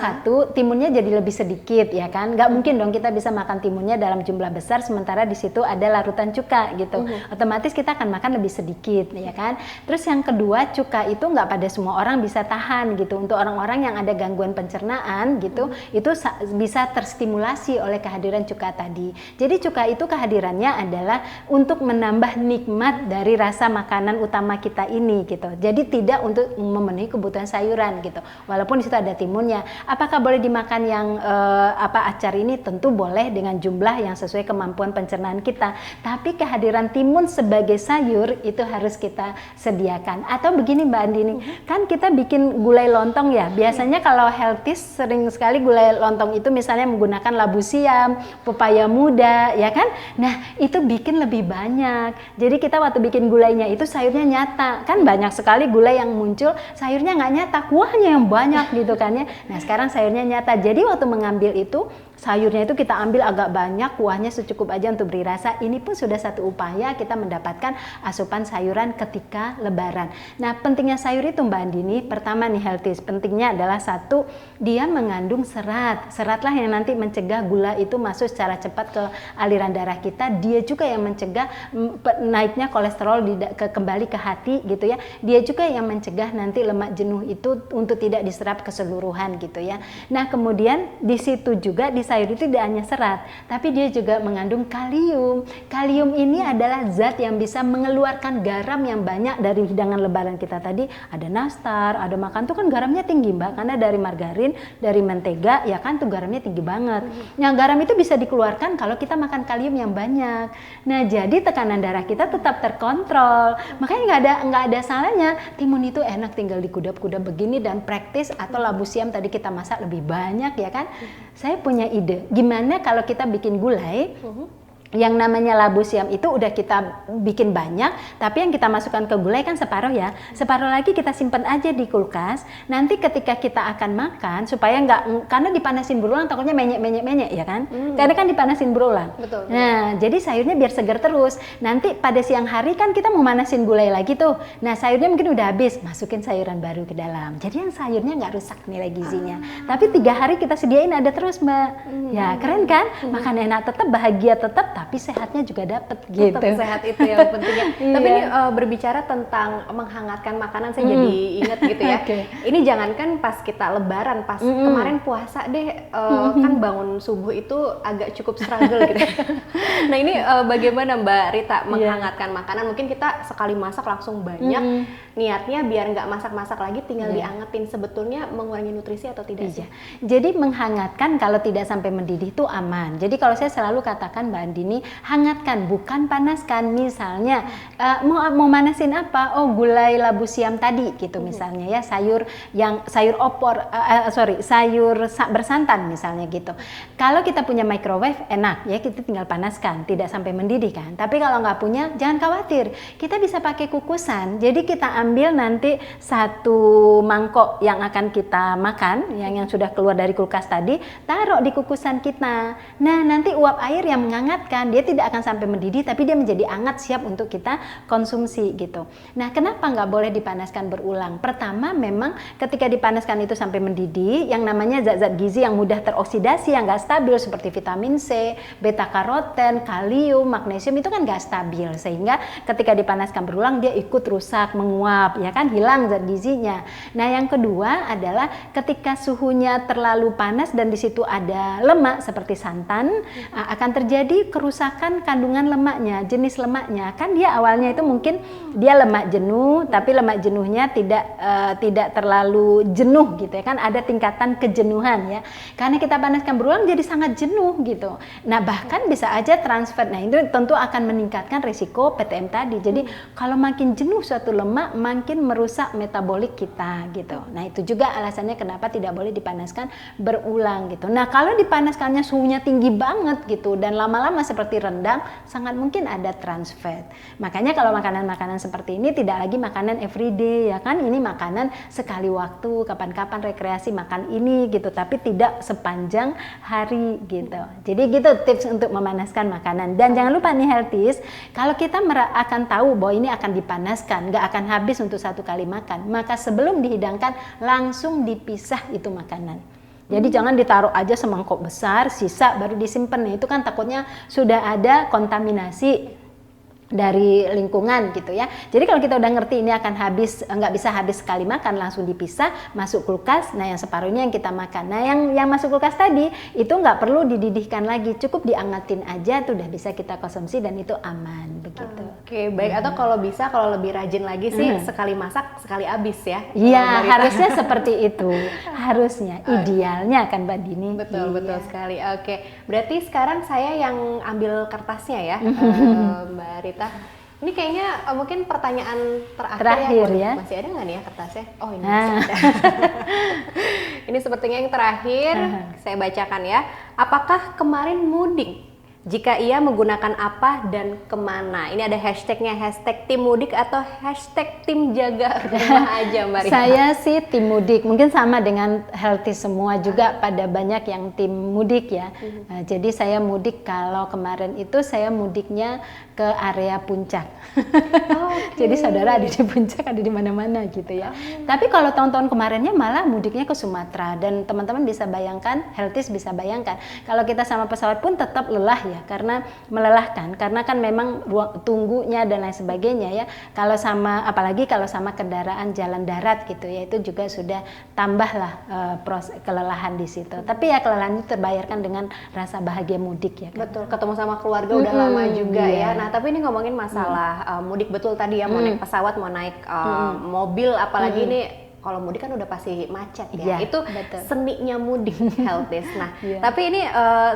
Speaker 2: timunnya jadi lebih sedikit ya kan. Nggak mungkin dong kita bisa makan timunnya dalam jumlah besar sementara di situ ada larutan cuka gitu. Otomatis kita akan makan lebih sedikit ya kan. Terus yang kedua, cuka itu nggak pada semua orang bisa tahan gitu. Untuk orang-orang yang ada gangguan pencernaan gitu, itu bisa terstimulasi oleh kehadiran cuka tadi. Jadi cuka itu kehadirannya adalah untuk menambah nikmat dari rasa makanan utama kita ini gitu. Jadi tidak untuk memenuhi kebutuhan sayuran gitu. Walaupun di situ ada timunnya. Apakah boleh dimakan yang acar ini? Tentu boleh dengan jumlah yang sesuai kemampuan pencernaan kita. Tapi kehadiran timun sebagai sayur itu harus kita sediakan. Atau begini Mbak Andini, kan kita bikin gulai lontong ya. Biasanya kalau healthy sering sekali gulai lontong itu misalnya menggunakan labu siam, pepaya muda, ya kan? Nah, itu bikin lebih banyak. Jadi kita waktu bikin gulainya itu sayurnya nyata. Kan banyak sekali gulai yang muncul sayurnya nggak nyata, kuahnya yang banyak gitu kan ya. Nah, sekarang sayurnya nyata. Jadi waktu mengambil itu sayurnya itu kita ambil agak banyak, kuahnya secukup aja untuk beri rasa. Ini pun sudah satu upaya kita mendapatkan asupan sayuran ketika lebaran. Nah, pentingnya sayur itu Mbak Andini, pertama nih healthy, pentingnya adalah satu, dia mengandung serat. Seratlah yang nanti mencegah gula itu masuk secara cepat ke aliran darah kita. Dia juga yang mencegah naiknya kolesterol kembali ke hati gitu ya. Dia juga yang mencegah nanti lemak jenuh itu untuk tidak diserap keseluruhan gitu ya. Nah, kemudian di situ juga di sayur itu tidak hanya serat, tapi dia juga mengandung kalium. Kalium ini adalah zat yang bisa mengeluarkan garam yang banyak dari hidangan lebaran kita tadi. Ada nastar, ada makan tuh kan garamnya tinggi Mbak, karena dari margarin, dari mentega ya kan tuh garamnya tinggi banget. Nah, garam itu bisa dikeluarkan kalau kita makan kalium yang banyak. Nah, jadi tekanan darah kita tetap terkontrol. Makanya nggak ada salahnya timun itu enak tinggal dikudap-kudap begini dan praktis, atau labu siam tadi kita masak lebih banyak ya kan. Saya punya ide, gimana kalau kita bikin gulai yang namanya labu siam itu udah kita bikin banyak, tapi yang kita masukkan ke gulai kan separuh ya, separuh lagi kita simpan aja di kulkas. Nanti ketika kita akan makan, supaya nggak, karena dipanasin berulang takutnya menyek ya kan, karena kan dipanasin berulang.
Speaker 1: Betul.
Speaker 2: Nah, jadi sayurnya biar segar terus. Nanti pada siang hari kan kita mau manasin gulai lagi tuh. Nah, sayurnya mungkin udah habis, masukin sayuran baru ke dalam. Jadi yang sayurnya nggak rusak nilai gizinya. Tapi 3 hari kita sediain ada terus Mbak. Ya keren kan? Makan enak tetap, bahagia tetap. tapi sehatnya juga dapat
Speaker 1: Tetap
Speaker 2: gitu.
Speaker 1: sehat itu yang penting ya.
Speaker 2: Iya.
Speaker 1: Tapi ini berbicara tentang menghangatkan makanan, saya jadi ingat gitu ya.
Speaker 2: Oke.
Speaker 1: Ini jangankan pas kita lebaran, pas kemarin puasa deh, kan bangun subuh itu agak cukup struggle gitu. Nah ini bagaimana Mbak Rita menghangatkan makanan? Mungkin kita sekali masak langsung banyak, niatnya biar nggak masak-masak lagi, tinggal diangetin. Sebetulnya mengurangi nutrisi atau tidak sih?
Speaker 2: Jadi menghangatkan kalau tidak sampai mendidih itu aman. Jadi kalau saya selalu katakan Mbak Andini, hangatkan bukan panaskan. Misalnya mau manasin apa? Oh, gulai labu siam tadi gitu misalnya ya, sayur bersantan misalnya gitu. Kalau kita punya microwave enak ya, kita tinggal panaskan, tidak sampai mendidih kan. Tapi kalau nggak punya jangan khawatir, kita bisa pakai kukusan. Jadi kita ambil nanti satu mangkok yang akan kita makan, yang sudah keluar dari kulkas tadi, taruh di kukusan kita. Nah, nanti uap air yang menghangatkan, dia tidak akan sampai mendidih, tapi dia menjadi hangat siap untuk kita konsumsi gitu. Nah, kenapa nggak boleh dipanaskan berulang? Pertama, memang ketika dipanaskan itu sampai mendidih, yang namanya zat-zat gizi yang mudah teroksidasi, yang nggak stabil seperti vitamin C, beta karoten, kalium, magnesium itu kan nggak stabil, sehingga ketika dipanaskan berulang dia ikut rusak, menguap, ya kan, hilang zat gizinya. Nah, yang kedua adalah ketika suhunya terlalu panas dan di situ ada lemak seperti santan, akan terjadi kerusakan kandungan lemaknya, jenis lemaknya. Kan dia awalnya itu mungkin dia lemak jenuh, tapi lemak jenuhnya tidak terlalu jenuh gitu ya kan, ada tingkatan kejenuhan ya. Karena kita panaskan berulang jadi sangat jenuh gitu. Nah, bahkan bisa aja transfer. Nah, itu tentu akan meningkatkan risiko PTM tadi. Jadi kalau makin jenuh suatu lemak, makin merusak metabolik kita gitu. Nah, itu juga alasannya kenapa tidak boleh dipanaskan berulang gitu. Nah, kalau dipanaskannya suhunya tinggi banget gitu dan lama-lama seperti rendang, sangat mungkin ada trans fat. Makanya kalau makanan-makanan seperti ini tidak lagi makanan everyday ya kan, ini makanan sekali waktu, kapan-kapan rekreasi makan ini gitu, tapi tidak sepanjang hari gitu. Jadi gitu tips untuk memanaskan makanan. Dan jangan lupa nih healthies, kalau kita akan tahu bahwa ini akan dipanaskan, nggak akan habis untuk satu kali makan, maka sebelum dihidangkan langsung dipisah itu makanan. Jadi jangan ditaruh aja semangkok besar, sisa baru disimpan. Nah, itu kan takutnya sudah ada kontaminasi dari lingkungan gitu ya. Jadi kalau kita udah ngerti ini akan habis, nggak bisa habis sekali makan, langsung dipisah, masuk kulkas. Nah, yang separuhnya yang kita makan. Nah, yang masuk kulkas tadi itu nggak perlu dididihkan lagi, cukup diangetin aja, tuh udah bisa kita konsumsi dan itu aman begitu.
Speaker 1: Oke, baik. Atau kalau bisa, kalau lebih rajin lagi sih sekali masak sekali habis ya.
Speaker 2: Iya, harusnya seperti itu. Harusnya, idealnya kan Mbak Dini.
Speaker 1: Betul, betul sekali. Oke, berarti sekarang saya yang ambil kertasnya ya, Mbak Rita. Ini kayaknya mungkin pertanyaan terakhir ya. Masih ada nggak nih ya kertasnya? Oh, ini masih ada. Ini sepertinya yang terakhir, saya bacakan ya. Apakah kemarin mudik? Jika iya, menggunakan apa dan kemana? Ini ada hashtagnya, hashtag tim mudik atau hashtag tim jaga rumah aja Mbak Rita.
Speaker 2: Saya sih tim mudik, mungkin sama dengan healthy semua juga, pada banyak yang tim mudik ya. Nah, jadi saya mudik, kalau kemarin itu saya mudiknya ke area puncak. Jadi saudara ada di puncak, ada di mana-mana gitu ya. Tapi kalau tahun-tahun kemarinnya malah mudiknya ke Sumatera, dan teman-teman bisa bayangkan, healthies bisa bayangkan, kalau kita sama pesawat pun tetap lelah ya, karena melelahkan, karena kan memang ruang tunggunya dan lain sebagainya ya. Kalau sama, apalagi kalau sama kendaraan jalan darat gitu ya, itu juga sudah tambahlah proses kelelahan di situ. Tapi ya kelelahan itu terbayarkan dengan rasa bahagia mudik ya kan?
Speaker 1: Betul, ketemu sama keluarga udah lama juga ya. Nah, tapi ini ngomongin masalah mudik, betul tadi ya, mau naik pesawat, mau naik mobil, apalagi ini kalau mudik kan udah pasti macet ya. Itu betul. Seninya mudik healthies. Nah, tapi ini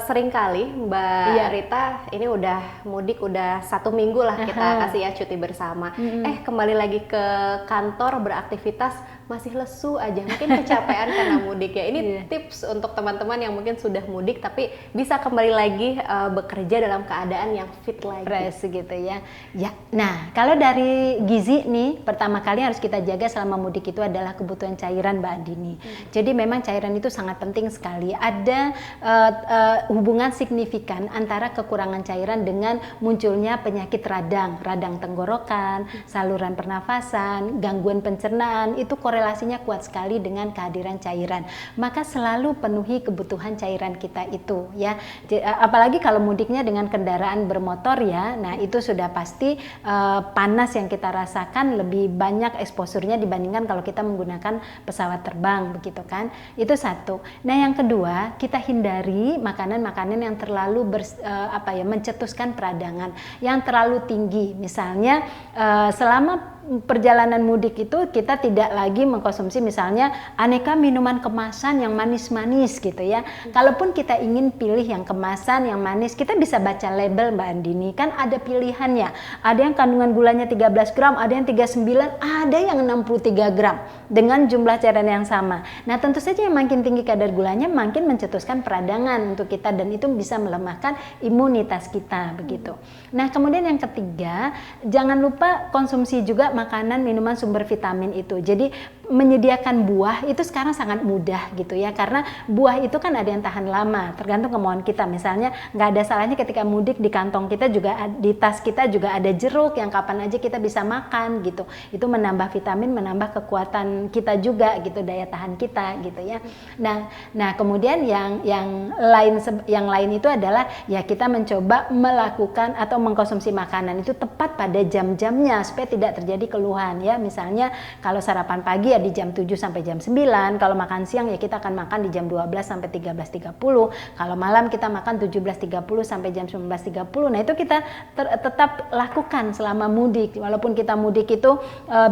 Speaker 1: seringkali Mbak Rita ini udah mudik udah 1 minggu lah kita kasih ya cuti bersama. Kembali lagi ke kantor beraktivitas masih lesu aja, mungkin kecapean karena mudik ya. Ini tips untuk teman-teman yang mungkin sudah mudik tapi bisa kembali lagi bekerja dalam keadaan yang fit lagi.
Speaker 2: Fresh gitu ya. Ya, nah kalau dari gizi nih, pertama kali harus kita jaga selama mudik itu adalah kebutuhan cairan Mbak Andini. Jadi memang cairan itu sangat penting sekali. Ada hubungan signifikan antara kekurangan cairan dengan munculnya penyakit radang tenggorokan, saluran pernafasan, gangguan pencernaan, itu korelasinya kuat sekali dengan kehadiran cairan. Maka selalu penuhi kebutuhan cairan kita itu ya. Apalagi kalau mudiknya dengan kendaraan bermotor ya, nah itu sudah pasti panas yang kita rasakan lebih banyak eksposurnya dibandingkan kalau kita menggunakan pesawat terbang begitu kan. Itu satu. Nah yang kedua, kita hindari makanan-makanan yang terlalu mencetuskan peradangan, yang terlalu tinggi. Misalnya selama perjalanan mudik itu kita tidak lagi mengkonsumsi misalnya aneka minuman kemasan yang manis-manis gitu ya. Kalaupun kita ingin pilih yang kemasan yang manis, kita bisa baca label Mbak Andini, kan ada pilihannya. Ada yang kandungan gulanya 13 gram, ada yang 39, ada yang 63 gram dengan jumlah cairan yang sama. Nah tentu saja yang makin tinggi kadar gulanya makin mencetuskan peradangan untuk kita, dan itu bisa melemahkan imunitas kita begitu. Nah kemudian yang ketiga, jangan lupa konsumsi juga makanan minuman sumber vitamin itu. Jadi menyediakan buah itu sekarang sangat mudah gitu ya, karena buah itu kan ada yang tahan lama tergantung kemauan kita. Misalnya nggak ada salahnya ketika mudik di kantong kita juga, di tas kita juga ada jeruk yang kapan aja kita bisa makan gitu. Itu menambah vitamin, menambah kekuatan kita juga gitu, daya tahan kita gitu ya. Nah kemudian yang lain itu adalah ya kita mencoba melakukan atau mengkonsumsi makanan itu tepat pada jam-jamnya supaya tidak terjadi keluhan ya. Misalnya kalau sarapan pagi ya di jam 7 sampai jam 9, kalau makan siang ya kita akan makan di jam 12 sampai 13.30, kalau malam kita makan 17.30 sampai jam 19.30. Nah itu kita tetap lakukan selama mudik. Walaupun kita mudik itu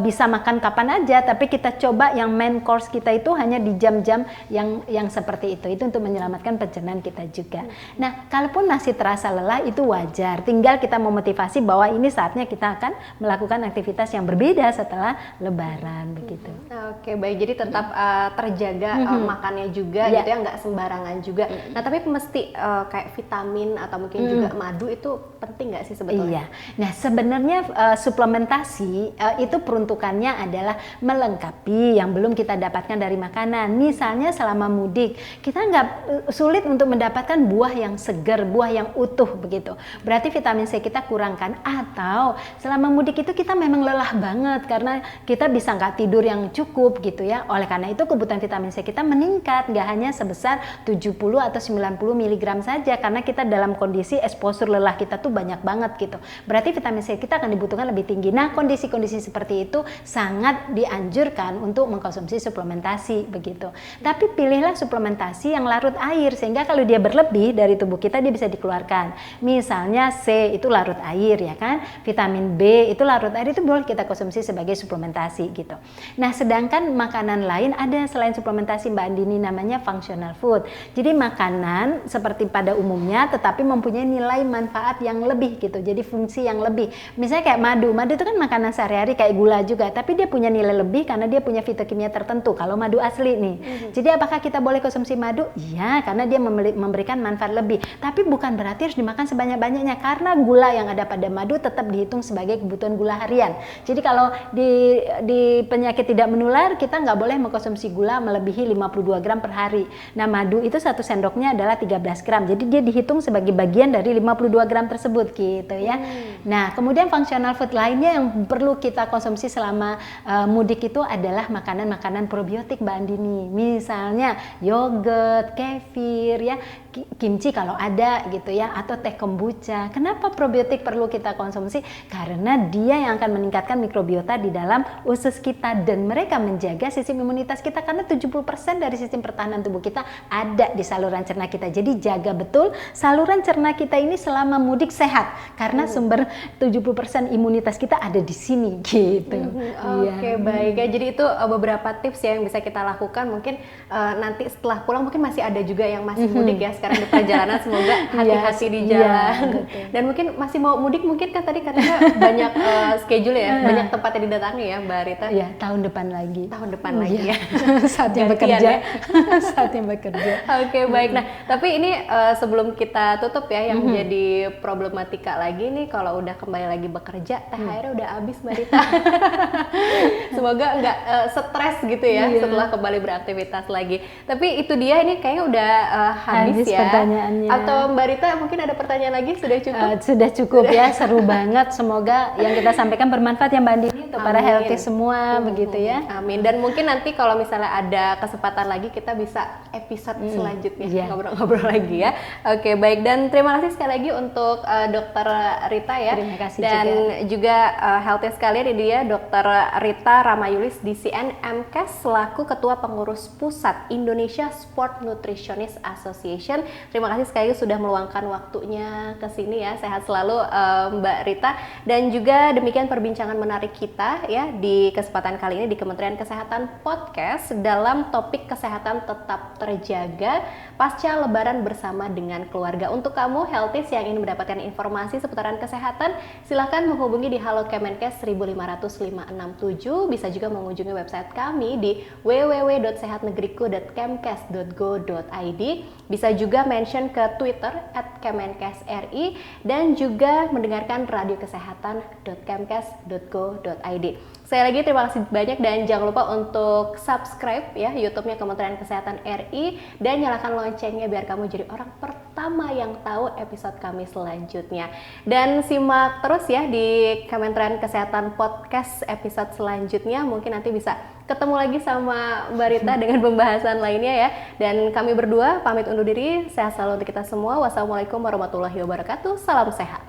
Speaker 2: bisa makan kapan aja, tapi kita coba yang main course kita itu hanya di jam-jam yang seperti itu untuk menyelamatkan pencernaan kita juga. Nah kalaupun masih terasa lelah itu wajar, tinggal kita memotivasi bahwa ini saatnya kita akan melakukan aktivitas yang berbeda setelah lebaran begitu.
Speaker 1: Oke baik, jadi tetap terjaga makannya juga gitu ya, nggak sembarangan juga. Nah tapi mesti kayak vitamin atau mungkin juga madu itu penting nggak sih sebetulnya?
Speaker 2: Iya. Nah sebenarnya suplementasi itu peruntukannya adalah melengkapi yang belum kita dapatkan dari makanan. Misalnya selama mudik kita nggak sulit untuk mendapatkan buah yang segar, buah yang utuh begitu. Berarti vitamin C kita kurangkan, atau selama mudik itu kita memang lelah banget karena kita bisa nggak tidur yang cukup gitu ya. Oleh karena itu kebutuhan vitamin C kita meningkat, nggak hanya sebesar 70 atau 90 mg saja, karena kita dalam kondisi exposure lelah kita tuh banyak banget gitu. Berarti vitamin C kita akan dibutuhkan lebih tinggi. Nah kondisi-kondisi seperti itu sangat dianjurkan untuk mengkonsumsi suplementasi begitu. Tapi pilihlah suplementasi yang larut air, sehingga kalau dia berlebih dari tubuh kita dia bisa dikeluarkan. Misalnya C itu larut air ya kan, vitamin B itu larut air, itu boleh kita konsumsi sebagai suplementasi gitu. Nah sedangkan makanan lain ada selain suplementasi Mbak Andini, namanya functional food. Jadi makanan seperti pada umumnya tetapi mempunyai nilai manfaat yang lebih gitu, jadi fungsi yang lebih. Misalnya kayak madu itu kan makanan sehari-hari kayak gula juga, tapi dia punya nilai lebih karena dia punya fitokimia tertentu kalau madu asli nih. Jadi apakah kita boleh konsumsi madu? Iya, karena dia memberikan manfaat lebih, tapi bukan berarti harus dimakan sebanyak-banyaknya, karena gula yang ada pada madu tetap dihitung sebagai kebutuhan gula harian. Jadi kalau di penyakit tidak menular kita nggak boleh mengkonsumsi gula melebihi 52 gram per hari. Nah madu itu 1 sendoknya adalah 13 gram, jadi dia dihitung sebagai bagian dari 52 gram tersebut gitu ya. Nah kemudian functional food lainnya yang perlu kita konsumsi selama mudik itu adalah makanan-makanan probiotik Mbak Andini. Misalnya yogurt, kefir ya, kimchi kalau ada gitu ya, atau teh kombucha. Kenapa probiotik perlu kita konsumsi? Karena dia yang akan meningkatkan mikrobiota di dalam usus kita dan mereka menjaga sistem imunitas kita, karena 70% dari sistem pertahanan tubuh kita ada di saluran cerna kita. Jadi jaga betul saluran cerna kita ini selama mudik sehat, karena sumber 70% imunitas kita ada di sini gitu.
Speaker 1: Oke, baik ya. Jadi itu beberapa tips ya yang bisa kita lakukan. Mungkin nanti setelah pulang mungkin masih ada juga yang masih mudik ya sekarang di perjalanan. Semoga hati-hati di jalan. Dan mungkin masih mau mudik, mungkin kan tadi katanya banyak schedule ya, banyak tempat yang didatangi ya Mbak Rita.
Speaker 2: Iya, tahun depan lagi. lagi.
Speaker 1: Tahun depan lagi ya.
Speaker 2: Saatnya
Speaker 1: Gantian
Speaker 2: bekerja.
Speaker 1: ya.
Speaker 2: Saatnya bekerja.
Speaker 1: Oke, baik. Nah, tapi ini sebelum kita tutup ya, yang jadi problematika lagi nih kalau udah kembali lagi bekerja, THR udah habis Mbak Rita. Semoga nggak stres gitu ya setelah kembali beraktivitas lagi. Tapi itu dia, ini kayaknya udah habis ya.
Speaker 2: Pertanyaannya.
Speaker 1: Atau Mbak Rita mungkin ada pertanyaan lagi, sudah cukup?
Speaker 2: Sudah cukup ya, seru banget. Semoga yang kita sampaikan bermanfaat ya Mbak Andini untuk para healthy semua begitu ya.
Speaker 1: Amin. Dan mungkin nanti kalau misalnya ada kesempatan lagi kita bisa episode selanjutnya ngobrol-ngobrol lagi ya. Oke, baik, dan terima kasih sekali lagi untuk Dokter Rita ya.
Speaker 2: Terima kasih
Speaker 1: dan juga healthy sekalian, ini dia Dokter Rita Ramayulis DCN MKes selaku Ketua Pengurus Pusat Indonesia Sport Nutritionist Association. Terima kasih sekali lagi sudah meluangkan waktunya ke sini ya. Sehat selalu Mbak Rita. Dan juga demikian perbincangan menarik kita ya di kesempatan kali ini di Kementerian Kesehatan Podcast dalam topik kesehatan tetap terjaga pasca Lebaran bersama dengan keluarga. Untuk kamu healthies yang ingin mendapatkan informasi seputaran kesehatan, silahkan menghubungi di Halo Kemenkes 1500567. Bisa juga mengunjungi website kami di www.sehatnegeriku.kemkes.go.id. Bisa juga mention ke Twitter @kemenkesri dan juga mendengarkan radiokesehatan.kemkes.go.id. Sekali lagi terima kasih banyak dan jangan lupa untuk subscribe ya YouTube-nya Kementerian Kesehatan RI dan nyalakan loncengnya biar kamu jadi orang pertama yang tahu episode kami selanjutnya. Dan simak terus ya di Kementerian Kesehatan Podcast episode selanjutnya. Mungkin nanti bisa ketemu lagi sama Mbak Rita dengan pembahasan lainnya ya. Dan kami berdua pamit undur diri. Sehat selalu untuk kita semua. Wassalamualaikum warahmatullahi wabarakatuh. Salam sehat.